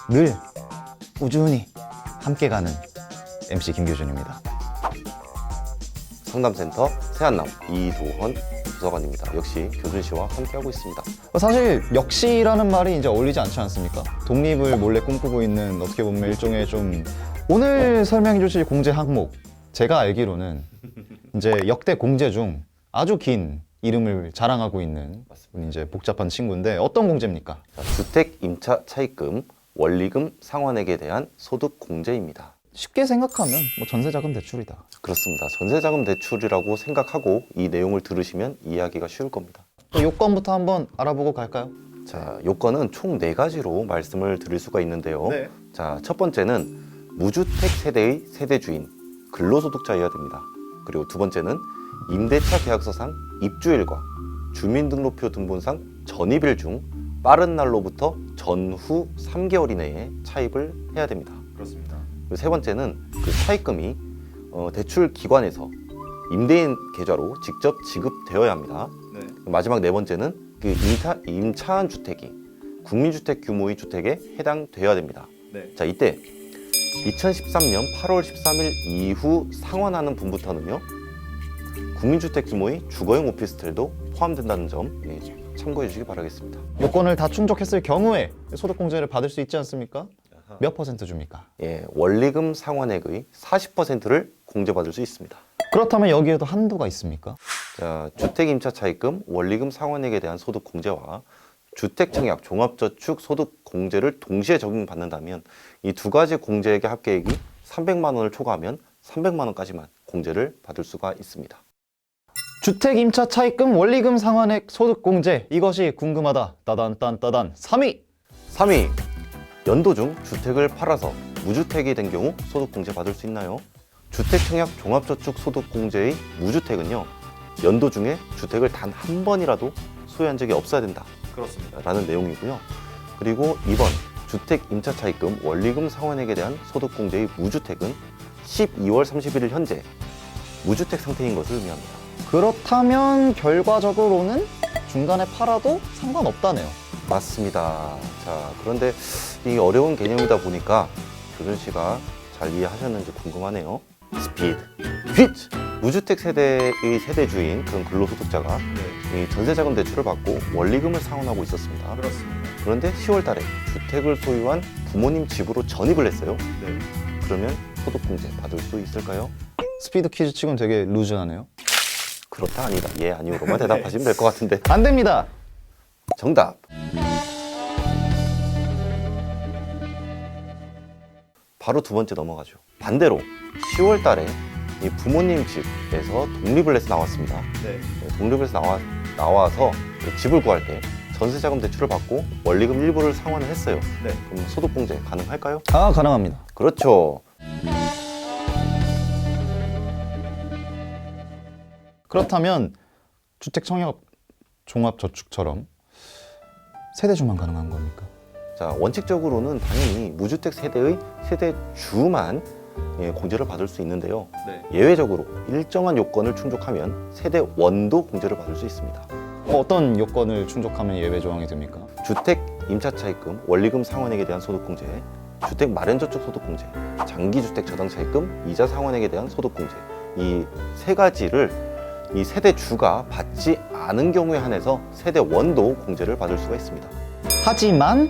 늘 꾸준히 함께 가는 MC 김규준입니다. 상담센터 세안남 이도헌 부서관입니다. 역시 교준 씨와 함께하고 있습니다. 사실 역시라는 말이 이제 어울리지 않지 않습니까? 독립을 몰래 꿈꾸고 있는 어떻게 보면 일종의 좀 오늘 설명해 주실 공제 항목, 제가 알기로는 이제 역대 공제 중 아주 긴 이름을 자랑하고 있는 이제 복잡한 친구인데 어떤 공제입니까? 자, 주택 임차 차입금, 원리금 상환액에 대한 소득 공제입니다. 쉽게 생각하면 뭐 전세자금 대출이다. 그렇습니다. 전세자금 대출이라고 생각하고 이 내용을 들으시면 이해하기가 쉬울 겁니다. 요건부터 한번 알아보고 갈까요? 자, 요건은 총 4가지로 말씀을 드릴 수가 있는데요. 네. 자, 첫 번째는 무주택 세대의 세대주인, 근로소득자여야 됩니다. 그리고 두 번째는 임대차 계약서상 입주일과 주민등록표 등본상 전입일 중 빠른 날로부터 전후 3개월 이내에 차입을 해야 됩니다. 그렇습니다. 그리고 세 번째는 그 차입금이 대출 기관에서 임대인 계좌로 직접 지급되어야 합니다. 네. 마지막 네 번째는 그 임차한 주택이 국민주택 규모의 주택에 해당되어야 됩니다. 네. 자, 이때 2013년 8월 13일 이후 상환하는 분부터는요, 국민주택 규모의 주거용 오피스텔도 포함된다는 점 참고해 주시기 바라겠습니다. 요건을 다 충족했을 경우에 소득공제를 받을 수 있지 않습니까? 몇 퍼센트 줍니까? 예, 원리금 상환액의 40%를 공제받을 수 있습니다. 그렇다면 여기에도 한도가 있습니까? 자, 주택 임차 차입금, 원리금 상환액에 대한 소득 공제와 주택 청약 종합저축 소득 공제를 동시에 적용받는다면 이 두 가지 공제액의 합계액이 300만 원을 초과하면 300만 원까지만 공제를 받을 수가 있습니다. 주택 임차 차입금 원리금 상환액 소득 공제, 이것이 궁금하다. 따단 3위. 3위, 연도 중 주택을 팔아서 무주택이 된 경우 소득 공제 받을 수 있나요? 주택 청약 종합저축 소득 공제의 무주택은요, 연도 중에 주택을 단 한 번이라도 소유한 적이 없어야 된다. 그렇습니다. 라는 내용이고요. 그리고 2번, 주택 임차 차입금 원리금 상환액에 대한 소득 공제의 무주택은 12월 31일 현재 무주택 상태인 것을 의미합니다. 그렇다면 결과적으로는 중간에 팔아도 상관없다네요. 맞습니다. 자, 그런데 이 어려운 개념이다 보니까 교준 씨가 잘 이해하셨는지 궁금하네요. 스피드, 휘트! 무주택 세대의 세대주인 그런 근로소득자가 이 전세자금 대출을 받고 원리금을 상환하고 있었습니다. 그렇습니다. 그런데 10월 달에 주택을 소유한 부모님 집으로 전입을 했어요. 네. 그러면 소득공제 받을 수 있을까요? 스피드 퀴즈 치고는 되게 루즈하네요. 그렇다 아니다, 예 아니오로만 대답하시면 될 것 같은데. 안 됩니다. 정답! 바로 두 번째 넘어가죠. 반대로 10월 달에 이 부모님 집에서 독립을 해서 나왔습니다. 네. 독립을 해서 나와서 그 집을 구할 때 전세자금 대출을 받고 원리금 일부를 상환을 했어요. 네. 그럼 소득공제 가능할까요? 아, 가능합니다. 그렇죠. 그렇다면 주택 청약 종합저축처럼 세대주만 가능한 겁니까? 자, 원칙적으로는 당연히 무주택 세대의 세대주만 공제를 받을 수 있는데요. 네. 예외적으로 일정한 요건을 충족하면 세대원도 공제를 받을 수 있습니다. 어떤 요건을 충족하면 예외 조항이 됩니까? 주택 임차 차입금, 원리금 상환액에 대한 소득 공제, 주택 마련저축 소득 공제, 장기주택 저당 차입금, 이자 상환액에 대한 소득 공제, 이 세 가지를 이 세대주가 받지 않은 경우에 한해서 세대원도 공제를 받을 수가 있습니다. 하지만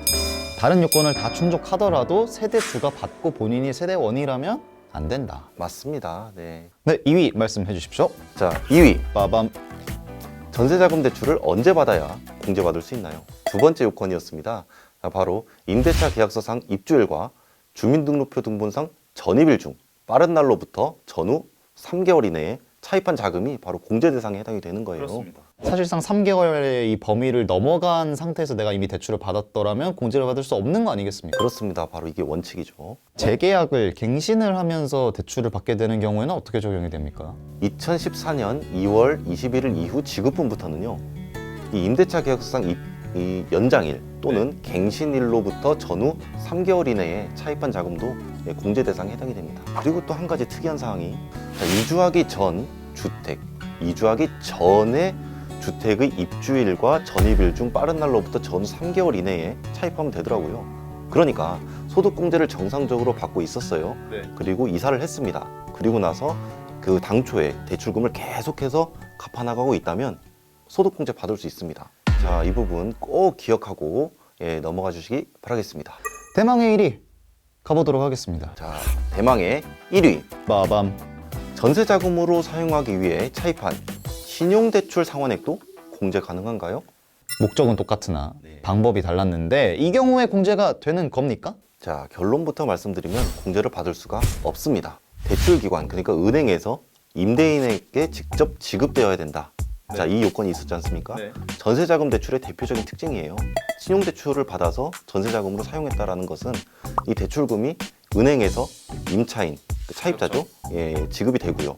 다른 요건을 다 충족하더라도 세대주가 받고 본인이 세대원이라면 안 된다. 맞습니다. 네. 네, 2위 말씀해 주십시오. 자, 2위. 빠밤. 전세자금 대출을 언제 받아야 공제받을 수 있나요? 두 번째 요건이었습니다. 바로 임대차 계약서상 입주일과 주민등록표 등본상 전입일 중 빠른 날로부터 전후 3개월 이내에 차입한 자금이 바로 공제 대상에 해당이 되는 거예요. 사실상 3개월의 이 범위를 넘어간 상태에서 내가 이미 대출을 받았더라면 공제를 받을 수 없는 거 아니겠습니까? 그렇습니다. 바로 이게 원칙이죠. 재계약을 갱신을 하면서 대출을 받게 되는 경우에는 어떻게 적용이 됩니까? 2014년 2월 21일 이후 지급분부터는요, 이 임대차 계약서상 이 연장일 또는 갱신일로부터 전후 3개월 이내에 차입한 자금도 공제 대상에 해당이 됩니다. 그리고 또 한 가지 특이한 사항이, 이주하기 전 주택, 이주하기 전에 주택의 입주일과 전입일 중 빠른 날로부터 전후 3개월 이내에 차입하면 되더라고요. 그러니까 소득공제를 정상적으로 받고 있었어요. 네. 그리고 이사를 했습니다. 그리고 나서 그 당초에 대출금을 계속해서 갚아나가고 있다면 소득공제 받을 수 있습니다. 자, 이 부분 꼭 기억하고 넘어가 주시기 바라겠습니다. 대망의 1위 가보도록 하겠습니다. 자, 대망의 1위. 빠밤. 전세자금으로 사용하기 위해 차입한 신용대출 상환액도 공제 가능한가요? 목적은 똑같으나 네. 방법이 달랐는데 이 경우에 공제가 되는 겁니까? 자, 결론부터 말씀드리면 공제를 받을 수가 없습니다. 대출기관, 그러니까 은행에서 임대인에게 직접 지급되어야 된다. 자, 이 요건이 있었지 않습니까? 네. 전세자금 대출의 대표적인 특징이에요. 신용대출을 받아서 전세자금으로 사용했다라는 것은 이 대출금이 은행에서 임차인, 그 차입자죠? 예, 지급이 되고요.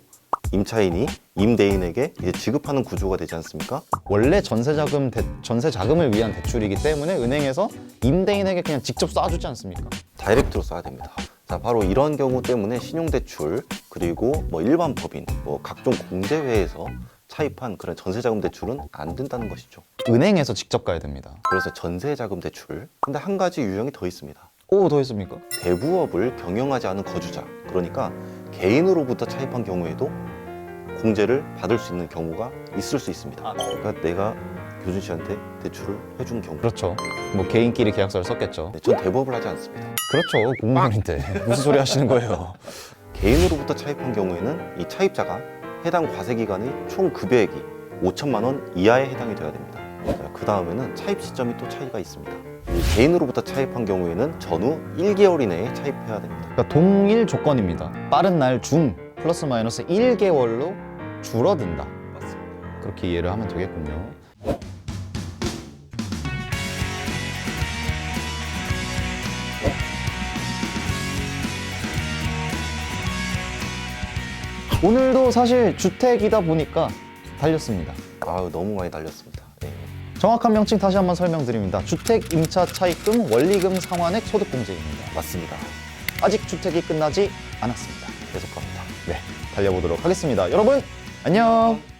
임차인이 임대인에게 이제 지급하는 구조가 되지 않습니까? 원래 전세 자금을 위한 대출이기 때문에 은행에서 임대인에게 그냥 직접 쏴주지 않습니까? 다이렉트로 써야 됩니다. 자, 바로 이런 경우 때문에 신용대출 그리고 뭐 일반 법인, 뭐 각종 공제회에서 차입한 그런 전세자금 대출은 안 된다는 것이죠. 은행에서 직접 가야 됩니다. 그래서 전세자금 대출. 근데 한 가지 유형이 더 있습니다. 오, 더 있습니까? 대부업을 경영하지 않은 거주자, 그러니까 개인으로부터 차입한 경우에도 공제를 받을 수 있는 경우가 있을 수 있습니다. 그러니까 내가 교준 씨한테 대출을 해준 경우. 그렇죠. 뭐 개인끼리 계약서를 썼겠죠. 네, 전 대부업을 하지 않습니다. 그렇죠. 공무원인데 무슨 소리 하시는 거예요? 개인으로부터 차입한 경우에는 이 차입자가 해당 과세기간의 총 급여액이 5천만 원 이하에 해당이 돼야 됩니다. 그 다음에는 차입 시점이 또 차이가 있습니다. 이 개인으로부터 차입한 경우에는 전후 1개월 이내에 차입해야 됩니다. 그러니까 동일 조건입니다. 빠른 날 중 플러스 마이너스 1개월로 줄어든다. 맞습니다. 그렇게 이해를 하면 되겠군요. 오늘도 사실 주택이다 보니까 달렸습니다. 아유, 너무 많이 달렸습니다. 네. 정확한 명칭 다시 한번 설명드립니다. 주택 임차 차입금 원리금 상환액 소득공제입니다. 맞습니다. 아직 주택이 끝나지 않았습니다. 계속합니다. 네, 달려보도록 하겠습니다. 여러분, 안녕!